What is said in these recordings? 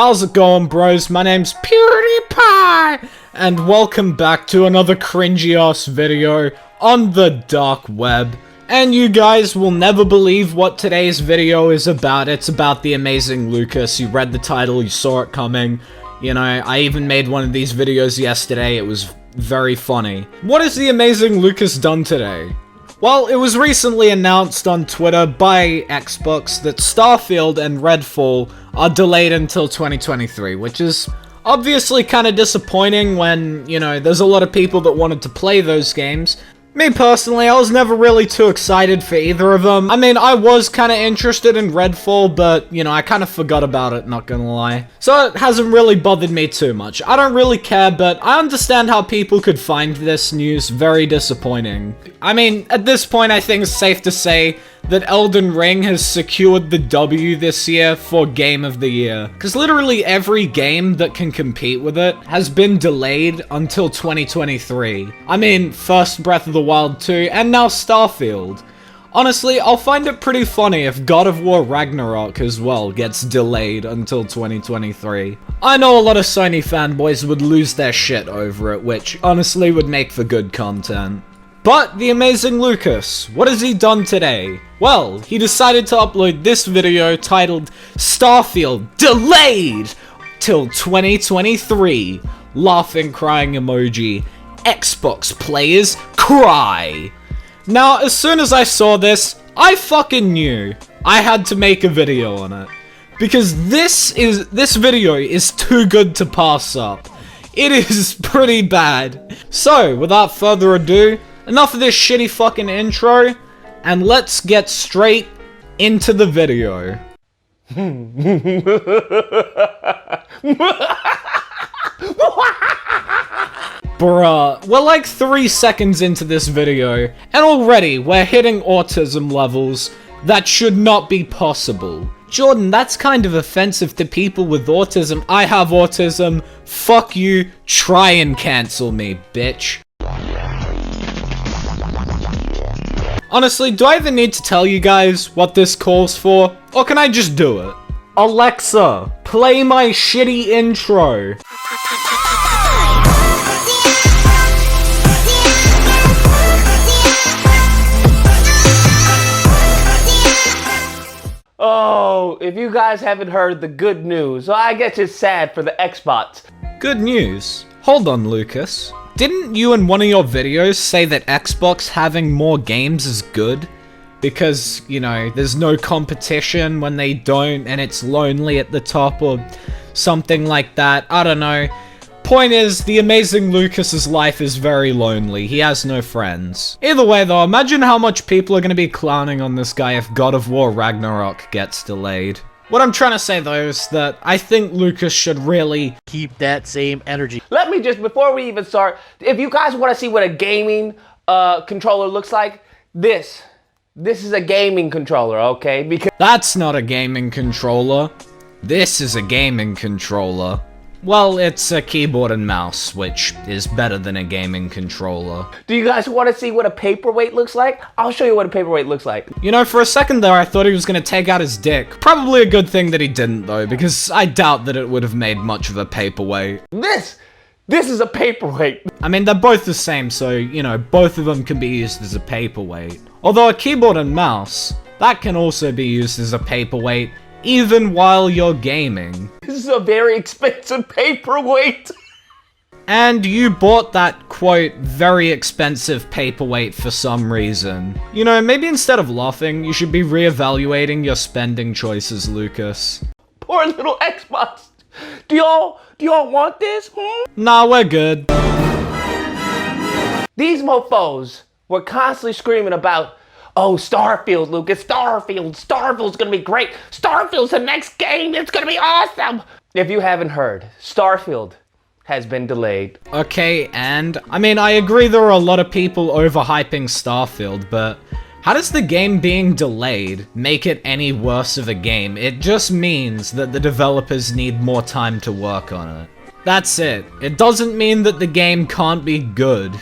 How's it going, bros? My name's PewDiePie, and welcome back to another cringy-ass video on the dark web. And you guys will never believe what today's video is about. It's about the amazing Lucas. You read the title, you saw it coming. You know, I even made one of these videos yesterday. It was very funny. What has the amazing Lucas done today? Well, it was recently announced on Twitter by Xbox that Starfield and Redfall are delayed until 2023, which is obviously kind of disappointing when, you know, there's a lot of people that wanted to play those games. Me personally, I was never really too excited for either of them. I mean, I was kind of interested in Redfall, but, you know, I kind of forgot about it, not gonna lie. So it hasn't really bothered me too much. I don't really care, but I understand how people could find this news very disappointing. I mean, at this point, I think it's safe to say that Elden Ring has secured the W this year for Game of the Year. Because literally every game that can compete with it has been delayed until 2023. I mean, first Breath of the Wild 2, and now Starfield. Honestly, I'll find it pretty funny if God of War Ragnarok as well gets delayed until 2023. I know a lot of Sony fanboys would lose their shit over it, which honestly would make for good content. But the amazing Lucas, what has he done today? Well, he decided to upload this video titled Starfield Delayed till 2023. Laughing crying emoji. Xbox players cry. Now, as soon as I saw this, I fucking knew I had to make a video on it. Because this video is too good to pass up. It is pretty bad. So, without further ado, enough of this shitty fucking intro, and let's get straight into the video. Bruh, we're like 3 seconds into this video, and already we're hitting autism levels that should not be possible. Jordan, that's kind of offensive to people with autism. I have autism. Fuck you. Try and cancel me, bitch. Honestly, do I even need to tell you guys what this calls for? Or can I just do it? Alexa, play my shitty intro. Oh, if you guys haven't heard the good news, well, I guess it's sad for the Xbox. Good news? Hold on, Lucas. Didn't you in one of your videos say that Xbox having more games is good? Because, you know, there's no competition when they don't and it's lonely at the top or something like that. I don't know. Point is, the amazing Lucas's life is very lonely. He has no friends. Either way though, imagine how much people are going to be clowning on this guy if God of War Ragnarok gets delayed. What I'm trying to say though is that I think Lucas should really keep that same energy. Let me just, before we even start, if you guys want to see what a gaming controller looks like, this is a gaming controller, okay? Because that's not a gaming controller. This is a gaming controller. Well, it's a keyboard and mouse, which is better than a gaming controller. Do you guys want to see what a paperweight looks like? I'll show you what a paperweight looks like. You know, for a second there, I thought he was gonna take out his dick. Probably a good thing that he didn't, though, because I doubt that it would have made much of a paperweight. This is a paperweight. I mean, they're both the same, so, you know, both of them can be used as a paperweight. Although a keyboard and mouse, that can also be used as a paperweight, even while you're gaming. This is a very expensive paperweight. And you bought that, quote, very expensive paperweight for some reason. You know, maybe instead of laughing, you should be reevaluating your spending choices, Lucas. Poor little Xbox. Do y'all want this? Nah, we're good. These mofos were constantly screaming about, oh, Starfield, Lucas, Starfield's gonna be great. Starfield's the next game, it's gonna be awesome. If you haven't heard, Starfield has been delayed. Okay, and I mean, I agree there are a lot of people overhyping Starfield, but how does the game being delayed make it any worse of a game? It just means that the developers need more time to work on it. That's it. It doesn't mean that the game can't be good.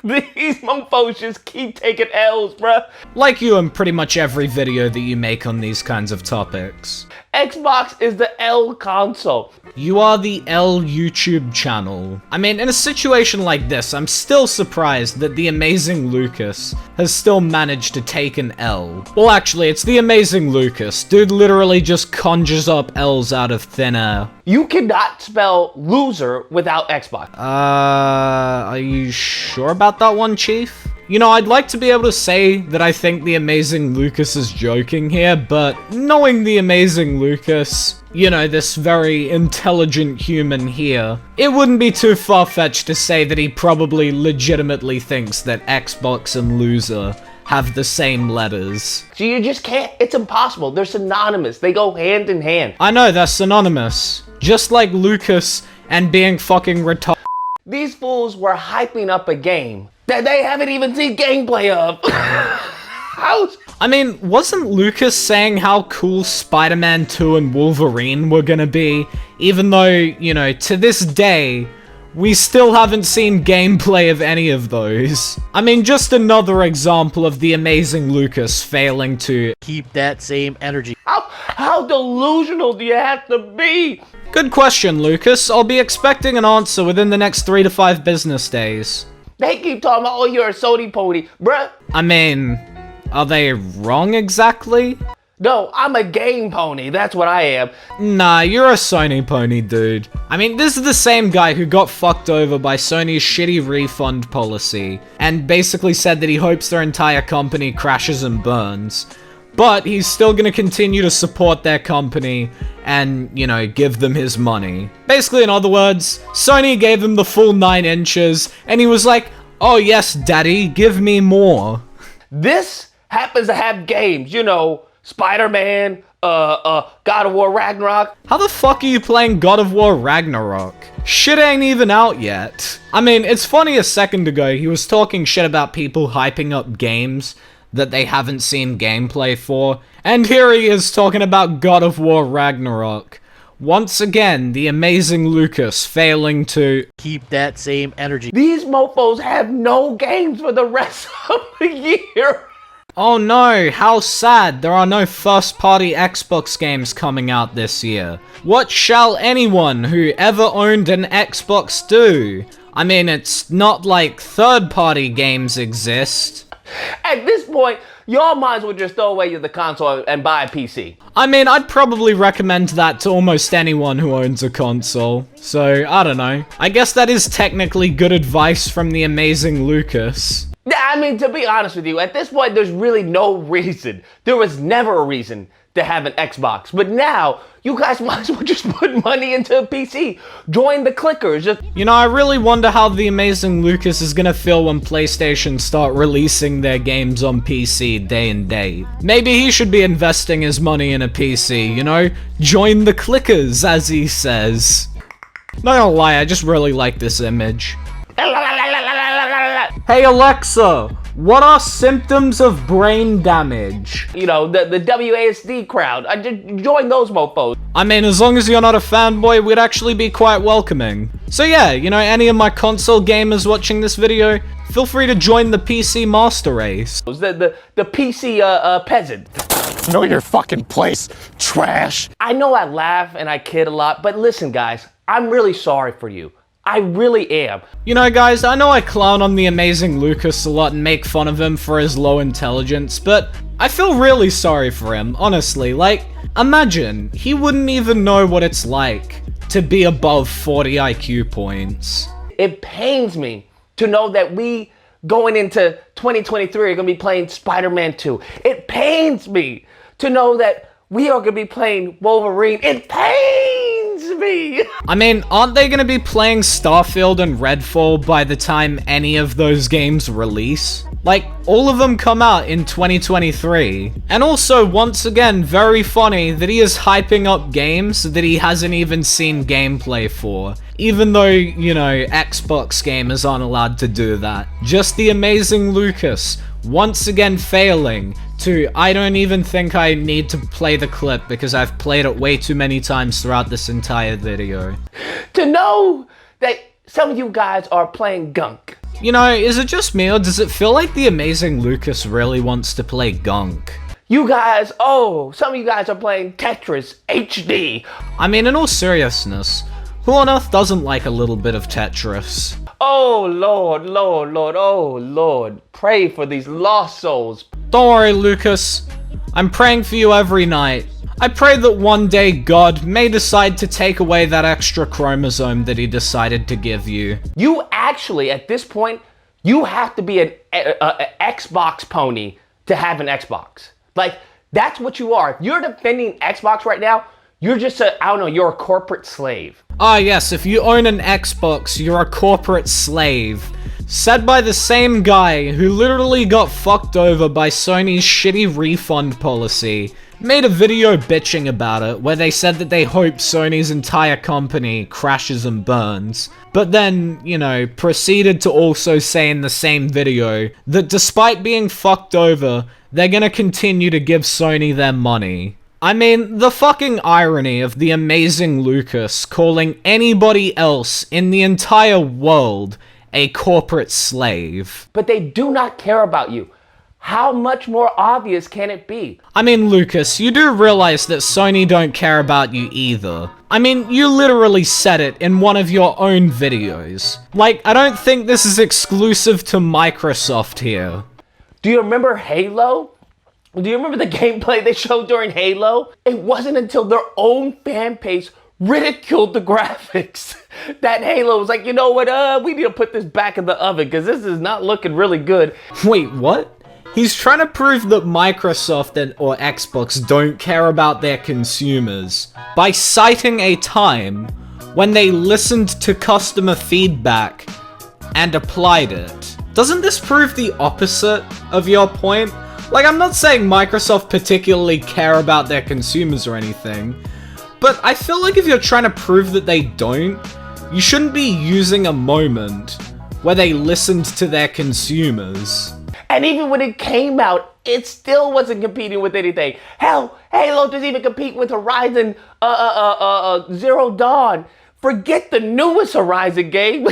These mofos just keep taking L's, bruh. Like you in pretty much every video that you make on these kinds of topics. Xbox is the L console. You are the L YouTube channel. I mean, in a situation like this, I'm still surprised that the amazing Lucas has still managed to take an L. Well, actually, it's the amazing Lucas. Dude literally just conjures up L's out of thin air. You cannot spell loser without Xbox. Are you sure about that one, Chief? You know, I'd like to be able to say that I think the amazing Lucas is joking here, but knowing the amazing Lucas, you know, this very intelligent human here, it wouldn't be too far-fetched to say that he probably legitimately thinks that Xbox and loser have the same letters. So you just can't, it's impossible. They're synonymous. They go hand in hand. I know, they're synonymous. Just like Lucas and being fucking retarded. These fools were hyping up a game that they haven't even seen gameplay of. I mean, wasn't Lucas saying how cool Spider-Man 2 and Wolverine were gonna be? Even though, you know, to this day, we still haven't seen gameplay of any of those. I mean, just another example of the amazing Lucas failing to keep that same energy. How delusional do you have to be? Good question, Lucas. I'll be expecting an answer within the next 3 to 5 business days. They keep talking about, oh, you're a Sony pony. Bruh. I mean, are they wrong exactly? No, I'm a game pony. That's what I am. Nah, you're a Sony pony, dude. I mean, this is the same guy who got fucked over by Sony's shitty refund policy, and basically said that he hopes their entire company crashes and burns. But he's still gonna continue to support their company and, you know, give them his money. Basically, in other words, Sony gave him the full 9 inches, and he was like, oh yes, daddy, give me more. This happens to have games, you know, Spider-Man, God of War Ragnarok. How the fuck are you playing God of War Ragnarok? Shit ain't even out yet. I mean, it's funny a second ago, he was talking shit about people hyping up games that they haven't seen gameplay for, and here he is talking about God of War Ragnarok. Once again, the amazing Lucas failing to keep that same energy. These mofos have no games for the rest of the year. Oh no, how sad, there are no first-party Xbox games coming out this year. What shall anyone who ever owned an Xbox do? I mean, it's not like third-party games exist. At this point, y'all might as well just throw away the console and buy a PC. I mean, I'd probably recommend that to almost anyone who owns a console. So, I don't know. I guess that is technically good advice from the amazing Lucas. Yeah, I mean, to be honest with you, at this point, there's really no reason. There was never a reason to have an Xbox. But now, you guys might as well just put money into a PC. Join the clickers. Just... You know, I really wonder how the amazing Lucas is gonna feel when PlayStation start releasing their games on PC day and date. Maybe he should be investing his money in a PC, you know? Join the clickers, as he says. Not gonna lie, I just really like this image. Hey Alexa, what are symptoms of brain damage? You know, the WASD crowd. I just join those mofos. I mean, as long as you're not a fanboy, we'd actually be quite welcoming. So yeah, you know, any of my console gamers watching this video, feel free to join the PC master race. The PC peasant. Know your fucking place, trash. I know I laugh and I kid a lot, but listen guys, I'm really sorry for you. I really am. You know guys, I know I clown on the amazing Lucas a lot and make fun of him for his low intelligence, but I feel really sorry for him, honestly. Like, imagine, he wouldn't even know what it's like to be above 40 IQ points. It pains me to know that we, going into 2023, are gonna be playing Spider-Man 2. It pains me to know that we are gonna be playing Wolverine. It pains me. I mean, aren't they gonna be playing Starfield and Redfall by the time any of those games release? Like, all of them come out in 2023. And also, once again, very funny that he is hyping up games that he hasn't even seen gameplay for. Even though, you know, Xbox gamers aren't allowed to do that. Just the amazing Lucas, once again failing to, I don't even think I need to play the clip because I've played it way too many times throughout this entire video. To know that some of you guys are playing gunk. You know, is it just me or does it feel like the amazing Lucas really wants to play gunk? some of you guys are playing Tetris HD. I mean, in all seriousness, who on earth doesn't like a little bit of Tetris? Oh Lord, oh Lord, pray for these lost souls. Don't worry, Lucas. I'm praying for you every night. I pray that one day God may decide to take away that extra chromosome that he decided to give you. You actually, at this point, you have to be an Xbox pony to have an Xbox. Like, that's what you are. If you're defending Xbox right now, you're just you're a corporate slave. Ah yes, if you own an Xbox, you're a corporate slave. Said by the same guy who literally got fucked over by Sony's shitty refund policy. Made a video bitching about it, where they said that they hope Sony's entire company crashes and burns. But then, proceeded to also say in the same video that despite being fucked over, they're gonna continue to give Sony their money. I mean, the fucking irony of the amazing Lucas calling anybody else in the entire world a corporate slave. But they do not care about you. How much more obvious can it be? I mean, Lucas, you do realize that Sony don't care about you either. I mean, you literally said it in one of your own videos. Like, I don't think this is exclusive to Microsoft here. Do you remember Halo? Do you remember the gameplay they showed during Halo? It wasn't until their own fan base ridiculed the graphics that Halo was like, you know what, we need to put this back in the oven because this is not looking really good. Wait, what? He's trying to prove that Microsoft or Xbox don't care about their consumers by citing a time when they listened to customer feedback and applied it. Doesn't this prove the opposite of your point? Like, I'm not saying Microsoft particularly care about their consumers or anything, but I feel like if you're trying to prove that they don't, you shouldn't be using a moment where they listened to their consumers. And even when it came out, it still wasn't competing with anything. Hell, Halo doesn't even compete with Horizon Zero Dawn. Forget the newest Horizon game.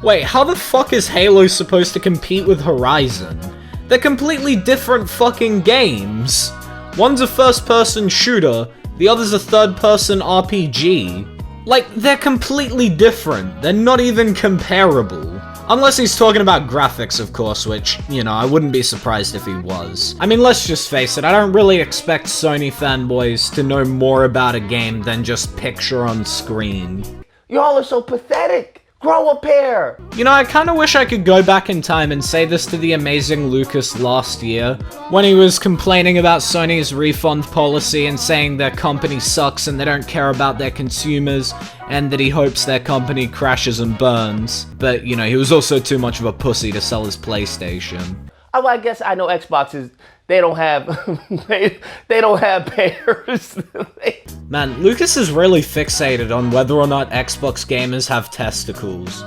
Wait, how the fuck is Halo supposed to compete with Horizon? They're completely different fucking games. One's a first-person shooter, the other's a third-person RPG. Like, they're completely different. They're not even comparable. Unless he's talking about graphics, of course, which, I wouldn't be surprised if he was. I mean, let's just face it, I don't really expect Sony fanboys to know more about a game than just picture on screen. Y'all are so pathetic. Grow a pair. I kinda wish I could go back in time and say this to the amazing Lucas last year, when he was complaining about Sony's refund policy and saying their company sucks and they don't care about their consumers, and that he hopes their company crashes and burns. But, he was also too much of a pussy to sell his PlayStation. Well, I guess I know Xboxes, they don't have, they don't have pairs. Man, Lucas is really fixated on whether or not Xbox gamers have testicles.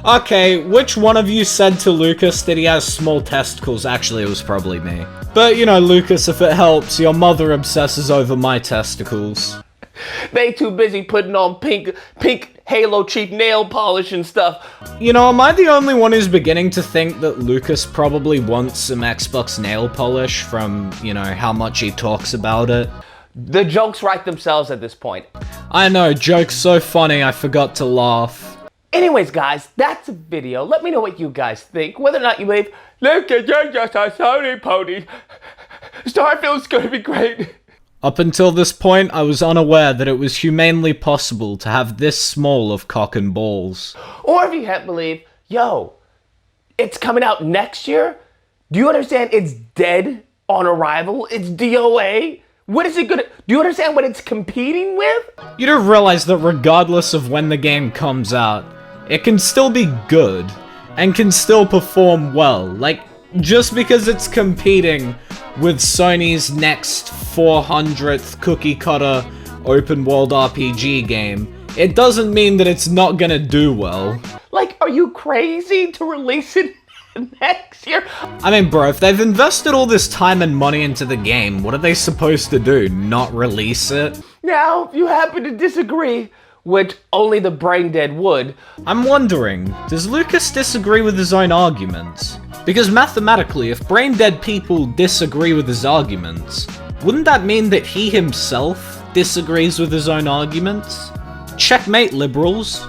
Okay, which one of you said to Lucas that he has small testicles? Actually, it was probably me. But, Lucas, if it helps, your mother obsesses over my testicles. They too busy putting on pink Halo cheap nail polish and stuff. Am I the only one who's beginning to think that Lucas probably wants some Xbox nail polish from, how much he talks about it? The jokes write themselves at this point. I know, joke's so funny I forgot to laugh. Anyways, guys, that's a video. Let me know what you guys think. Whether or not you believe, look at you're just a Sony pony. Starfield's gonna be great. Up until this point, I was unaware that it was humanely possible to have this small of cock and balls. Or if you can't believe, it's coming out next year? Do you understand it's dead on arrival? It's DOA? What is it gonna... Do you understand what it's competing with? You do realize that regardless of when the game comes out, it can still be good, and can still perform well. Like, just because it's competing with Sony's next 400th cookie-cutter open-world RPG game, it doesn't mean that it's not gonna do well. Like, are you crazy to release it next year? I mean, bro, if they've invested all this time and money into the game, what are they supposed to do? Not release it? Now, if you happen to disagree which only the brain dead would. I'm wondering, does Lucas disagree with his own arguments? Because mathematically, if brain-dead people disagree with his arguments, wouldn't that mean that he himself disagrees with his own arguments? Checkmate, liberals.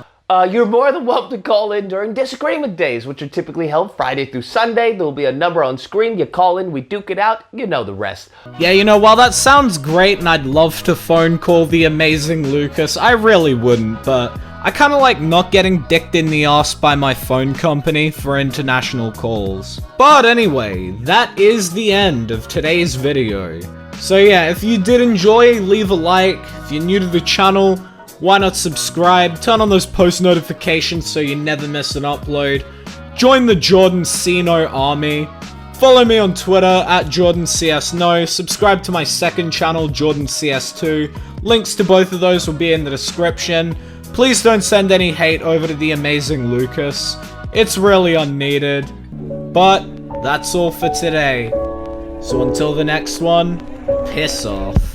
You're more than welcome to call in during disagreement days, which are typically held Friday through Sunday. There'll be a number on screen. You call in, we duke it out. You know the rest. Yeah, you know, while that sounds great and I'd love to phone call the amazing Lucas, I really wouldn't, but I kinda like not getting dicked in the ass by my phone company for international calls. But anyway, that is the end of today's video. So yeah, if you did enjoy, leave a like. If you're new to the channel, why not subscribe? Turn on those post notifications so you never miss an upload. Join the Jordan Cino army. Follow me on Twitter at JordanCSNo. Subscribe to my second channel, JordanCS2. Links to both of those will be in the description. Please don't send any hate over to the amazing Lucas. It's really unneeded. But that's all for today. So until the next one, piss off.